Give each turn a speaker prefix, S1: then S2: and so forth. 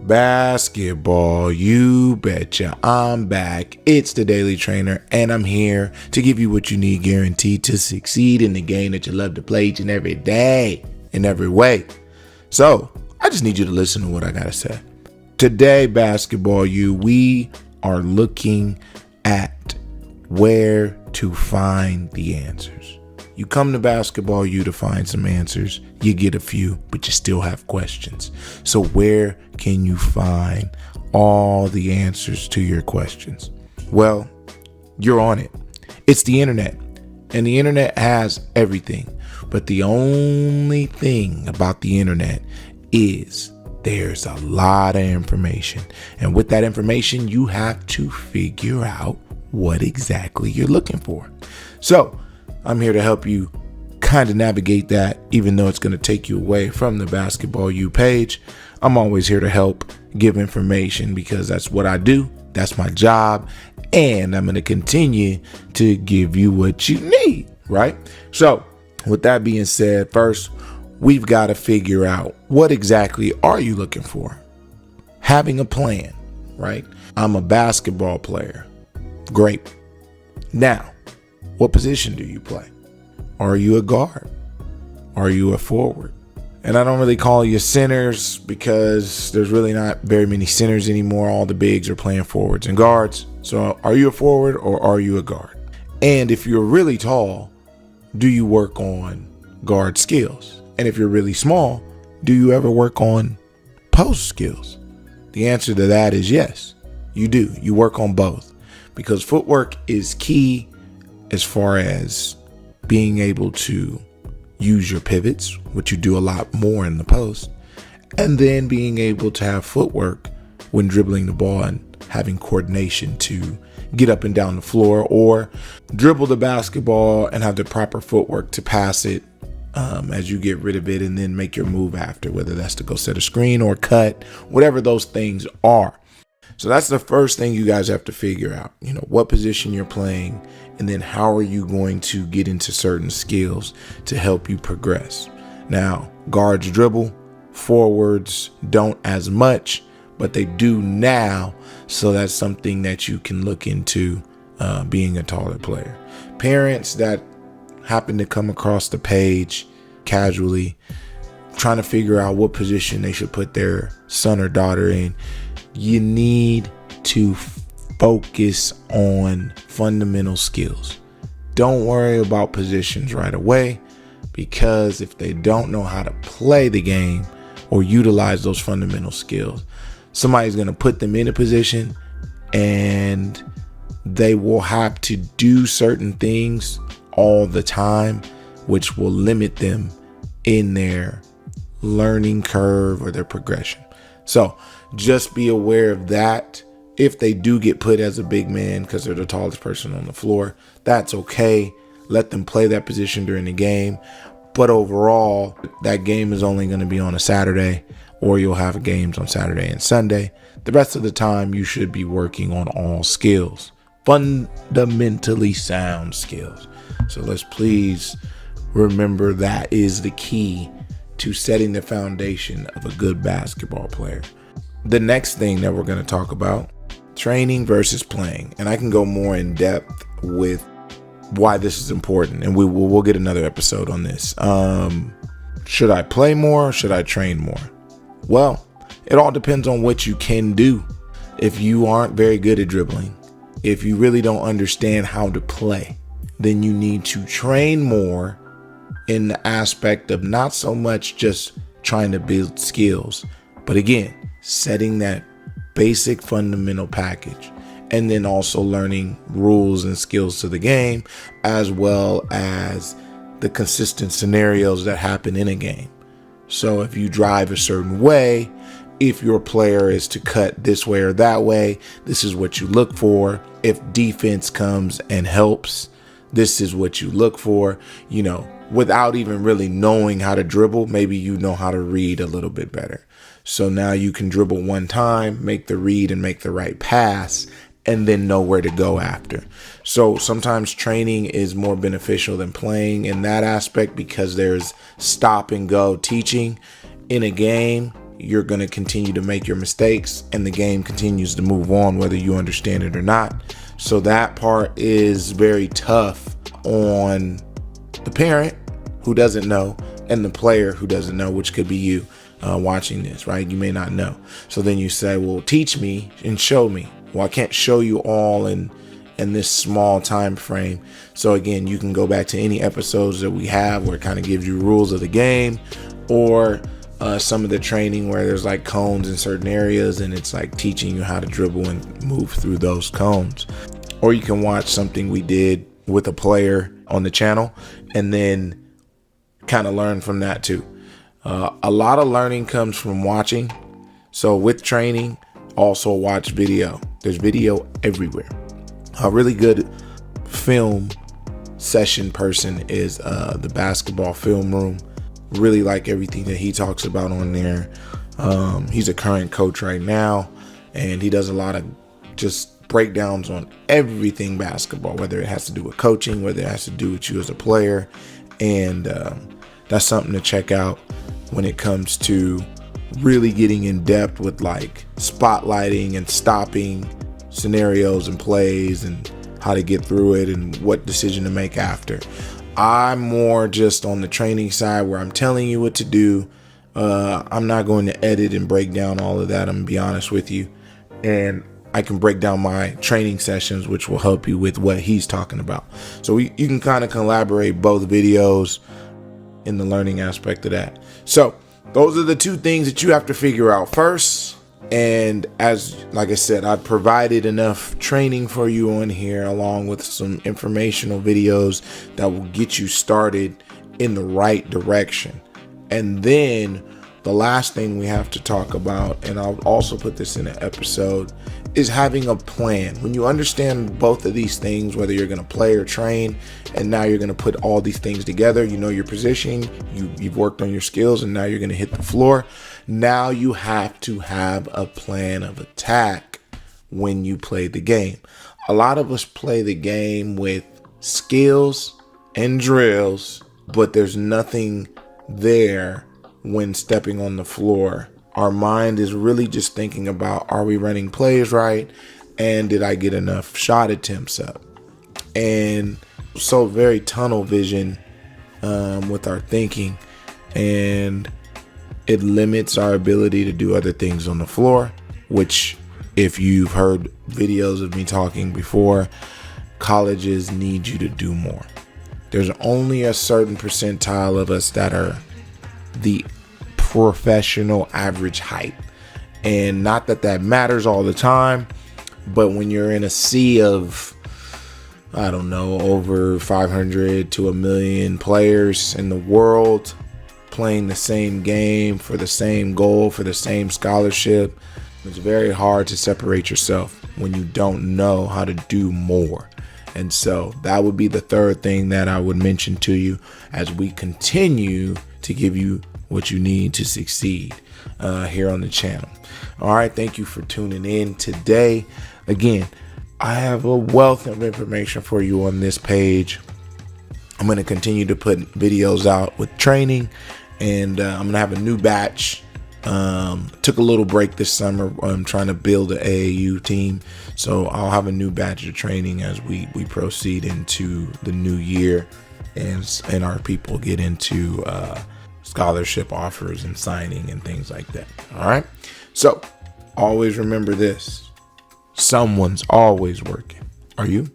S1: Basketball, you betcha. I'm back. It's the Daily Trainer, and I'm here to give you what you need guaranteed to succeed in the game that you love to play each and every day in every way. So I just need you to listen to what I got to say. Today, basketball, we are looking at where to find the answers. You come to basketball to find some answers. You get a few, but you still have questions. So where can you find all the answers to your questions? Well, you're on it. It's the internet, and the internet has everything. But the only thing about the internet is there's a lot of information. And with that information, you have to figure out what exactly you're looking for. So I'm here to help you kind of navigate that, even though it's going to take you away from the Basketball U page. I'm always here to help give information because that's what I do. That's my job. And I'm going to continue to give you what you need, right? So with that being said, first, we've got to figure out what exactly are you looking for? Having a plan, right? I'm a basketball player. Great. Now, what position do you play? Are you a guard? Are you a forward? And I don't really call you centers because there's really not very many centers anymore. All the bigs are playing forwards and guards. So are you a forward or are you a guard? And if you're really tall, do you work on guard skills? And if you're really small, do you ever work on post skills? The answer to that is yes, you do. You work on both because footwork is key as far as being able to use your pivots, which you do a lot more in the post, and then being able to have footwork when dribbling the ball and having coordination to get up and down the floor or dribble the basketball and have the proper footwork to pass it as you get rid of it and then make your move after, whether that's to go set a screen or cut, whatever those things are. So that's the first thing you guys have to figure out, what position you're playing, and then how are you going to get into certain skills to help you progress. Now, guards dribble, forwards don't as much, but they do now. So that's something that you can look into being a taller player. Parents that happen to come across the page casually, trying to figure out what position they should put their son or daughter in, you need to focus on fundamental skills. Don't worry about positions right away, because if they don't know how to play the game or utilize those fundamental skills, somebody's going to put them in a position and they will have to do certain things all the time, which will limit them in their learning curve or their progression. So just be aware of that. If they do get put as a big man because they're the tallest person on the floor, that's okay. Let them play that position during the game. But overall, that game is only going to be on a Saturday, or you'll have games on Saturday and Sunday. The rest of the time, you should be working on all skills, fundamentally sound skills. So let's please remember that is the key to setting the foundation of a good basketball player. The next thing that we're going to talk about, training versus playing. And I can go more in depth with why this is important, and we'll get another episode on this. Should I play more or should I train more? Well, it all depends on what you can do. If you aren't very good at dribbling, if you really don't understand how to play, then you need to train more in the aspect of not so much just trying to build skills, but again, setting that basic fundamental package, and then also learning rules and skills to the game, as well as the consistent scenarios that happen in a game. So if you drive a certain way, if your player is to cut this way or that way, this is what you look for. If defense comes and helps, this is what you look for. Without even really knowing how to dribble, maybe you know how to read a little bit better. So now you can dribble one time, make the read and make the right pass, and then know where to go after. So sometimes training is more beneficial than playing in that aspect, because there's stop and go teaching in a game. you're going to continue to make your mistakes and the game continues to move on whether you understand it or not. So that part is very tough on the parent who doesn't know and the player who doesn't know, which could be you watching this, right? You may not know. So then you say, well, teach me and show me. Well, I can't show you all in this small time frame. So again, you can go back to any episodes that we have where it kind of gives you rules of the game, or some of the training where there's like cones in certain areas and it's like teaching you how to dribble and move through those cones. Or you can watch something we did with a player on the channel and then kind of learn from that too. A lot of learning comes from watching. So with training, also watch video. There's video everywhere. A really good film session person is the Basketball Film Room. Really like everything that he talks about on there. He's a current coach right now, and he does a lot of just breakdowns on everything basketball, whether it has to do with coaching, whether it has to do with you as a player. And that's something to check out when it comes to really getting in depth with like spotlighting and stopping scenarios and plays and how to get through it and what decision to make after. I'm more just on the training side where I'm telling you what to do. I'm not going to edit and break down all of that. I'm gonna be honest with you. And I can break down my training sessions, which will help you with what he's talking about. So you can kind of collaborate both videos in the learning aspect of that. So those are the two things that you have to figure out first. And like I said, I provided enough training for you on here, along with some informational videos that will get you started in the right direction. And then the last thing we have to talk about, and I'll also put this in an episode, is having a plan. When you understand both of these things, whether you're going to play or train, and now you're going to put all these things together, you know your position, you've worked on your skills, and now you're going to hit the floor. Now you have to have a plan of attack when you play the game. A lot of us play the game with skills and drills, but there's nothing there when stepping on the floor. Our mind is really just thinking about, are we running plays right? And did I get enough shot attempts up? And so very tunnel vision with our thinking, and it limits our ability to do other things on the floor, which, if you've heard videos of me talking before, colleges need you to do more. There's only a certain percentile of us that are the professional average height. And not that that matters all the time, but when you're in a sea of, I don't know, over 500 to 1 million players in the world playing the same game for the same goal, for the same scholarship, it's very hard to separate yourself when you don't know how to do more. And so that would be the third thing that I would mention to you as we continue to give you what you need to succeed here on the channel. All right, thank you for tuning in today. Again, I have a wealth of information for you on this page. I'm going to continue to put videos out with training, and I'm going to have a new batch. Took a little break this summer. I'm trying to build an AAU team, so I'll have a new batch of training as we proceed into the new year, and our people get into scholarship offers and signing and things like that. All right, so always remember this: someone's always working. Are you?